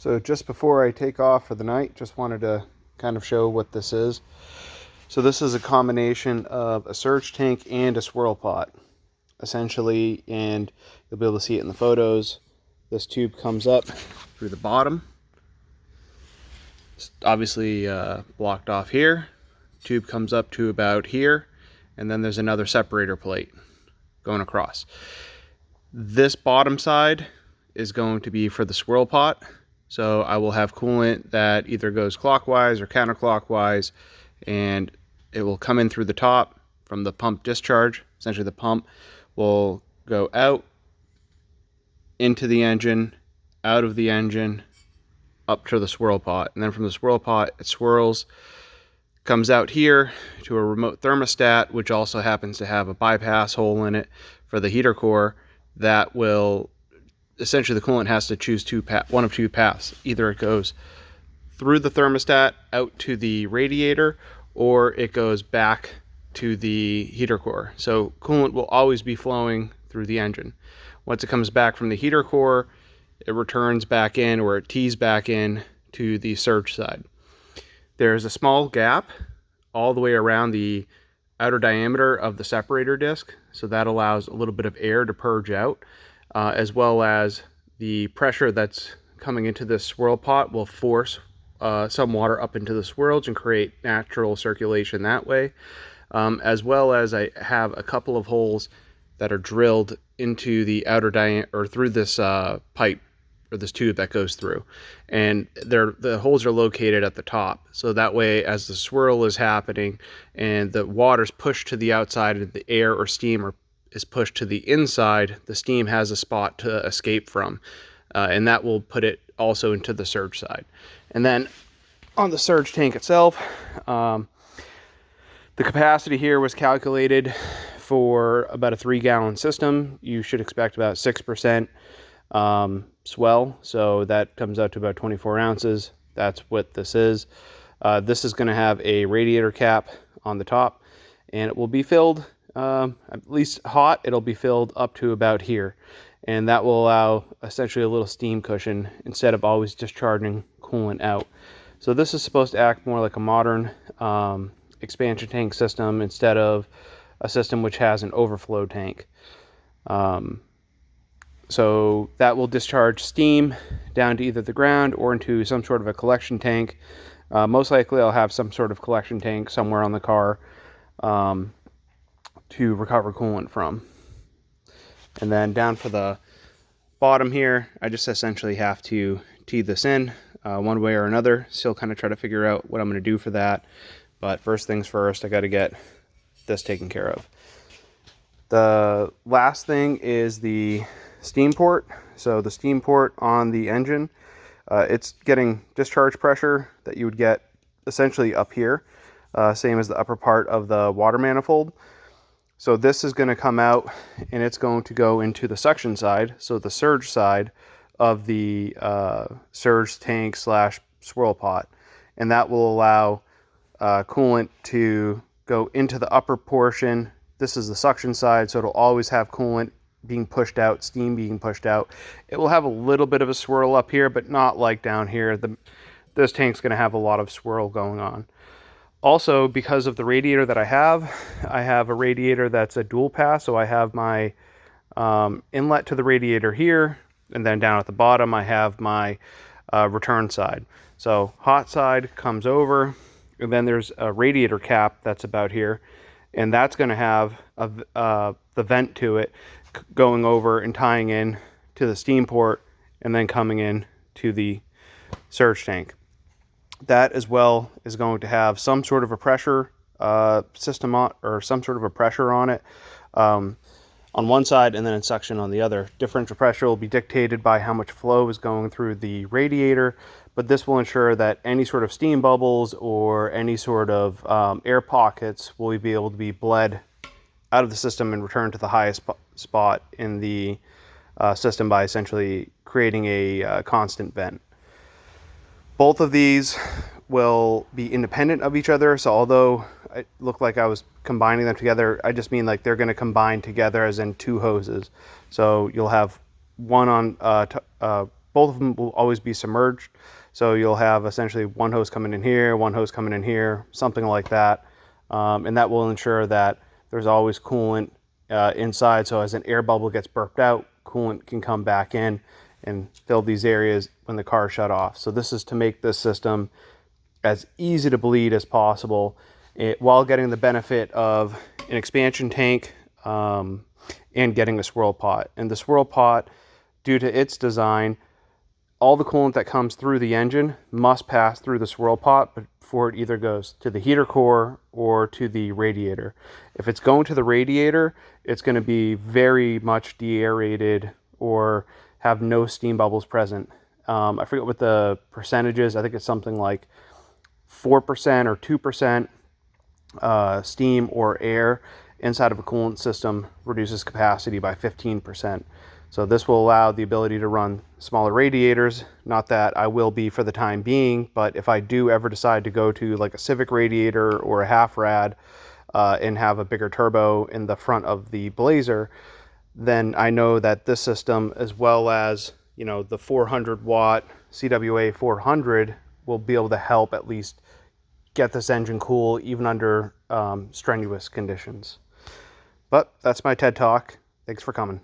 So just before I take off for the night, just wanted to kind of show what this is. So this is a combination of a surge tank and a swirl pot, essentially, and you'll be able to see it in the photos. This tube comes up through the bottom. It's obviously blocked off here. Tube comes up to about here, and then there's another separator plate going across. This bottom side is going to be for the swirl pot. So I will have coolant that either goes clockwise or counterclockwise, and it will come in through the top from the pump discharge. Essentially the pump will go out into the engine, out of the engine, up to the swirl pot. And then from the swirl pot, it swirls, comes out here to a remote thermostat, which also happens to have a bypass hole in it for the heater core that will essentially, the coolant has to choose one of two paths. Either it goes through the thermostat out to the radiator, or it goes back to the heater core. So coolant will always be flowing through the engine. Once it comes back from the heater core, it returns back in, or it tees back in to the surge side. There's a small gap all the way around the outer diameter of the separator disc, so that allows a little bit of air to purge out. As well as the pressure that's coming into this swirl pot will force some water up into the swirls and create natural circulation that way. As well as I have a couple of holes that are drilled into the outer diameter, or through this pipe, or this tube that goes through. And the holes are located at the top. So that way, as the swirl is happening and the water's pushed to the outside and the air or steam is pushed to the inside, the steam has a spot to escape from, and that will put it also into the surge side. And then on the surge tank itself, the capacity here was calculated for about a 3-gallon system. You should expect about 6% swell, so that comes out to about 24 ounces. That's what this is. This is going to have a radiator cap on the top, and it will be filled at least hot. It'll be filled up to about here, and that will allow essentially a little steam cushion instead of always discharging coolant out. So this is supposed to act more like a modern expansion tank system instead of a system which has an overflow tank. So that will discharge steam down to either the ground or into some sort of a collection tank. Most likely I'll have some sort of collection tank somewhere on the car to recover coolant from. And then down for the bottom here, I just essentially have to tee this in one way or another. Still kind of try to figure out what I'm going to do for that. But first things first, I got to get this taken care of. The last thing is the steam port. So the steam port on the engine, it's getting discharge pressure that you would get essentially up here, same as the upper part of the water manifold. So this is going to come out, and it's going to go into the suction side, so the surge side of the surge tank slash swirl pot. And that will allow coolant to go into the upper portion. This is the suction side, so it'll always have coolant being pushed out, steam being pushed out. It will have a little bit of a swirl up here, but not like down here. This tank's going to have a lot of swirl going on. Also, because of the radiator that I have a radiator that's a dual pass, so I have my inlet to the radiator here, and then down at the bottom I have my return side. So hot side comes over, and then there's a radiator cap that's about here, and that's going to have the vent to it going over and tying in to the steam port, and then coming in to the surge tank. That as well is going to have some sort of a pressure system on, or some sort of a pressure on it on one side, and then in suction on the other. Differential pressure will be dictated by how much flow is going through the radiator, but this will ensure that any sort of steam bubbles or any sort of air pockets will be able to be bled out of the system and returned to the highest spot in the system by essentially creating a constant vent. Both of these will be independent of each other, so although it looked like I was combining them together, I just mean like they're going to combine together as in two hoses. So you'll have one on both of them will always be submerged. So you'll have essentially one hose coming in here, one hose coming in here, something like that. And that will ensure that there's always coolant inside. So as an air bubble gets burped out, coolant can come back in and fill these areas when the car shut off. So this is to make this system as easy to bleed as possible, while getting the benefit of an expansion tank and getting a swirl pot. And the swirl pot, due to its design, all the coolant that comes through the engine must pass through the swirl pot before it either goes to the heater core or to the radiator. If it's going to the radiator, it's going to be very much de-aerated or have no steam bubbles present. I forget what the percentages. I think it's something like 4% or 2% steam or air inside of a coolant system reduces capacity by 15%. So this will allow the ability to run smaller radiators. Not that I will be for the time being, but if I do ever decide to go to like a Civic radiator or a half rad and have a bigger turbo in the front of the Blazer, then I know that this system, as well as, you know, the 400 watt CWA 400, will be able to help at least get this engine cool even under strenuous conditions. But that's my TED Talk. Thanks for coming.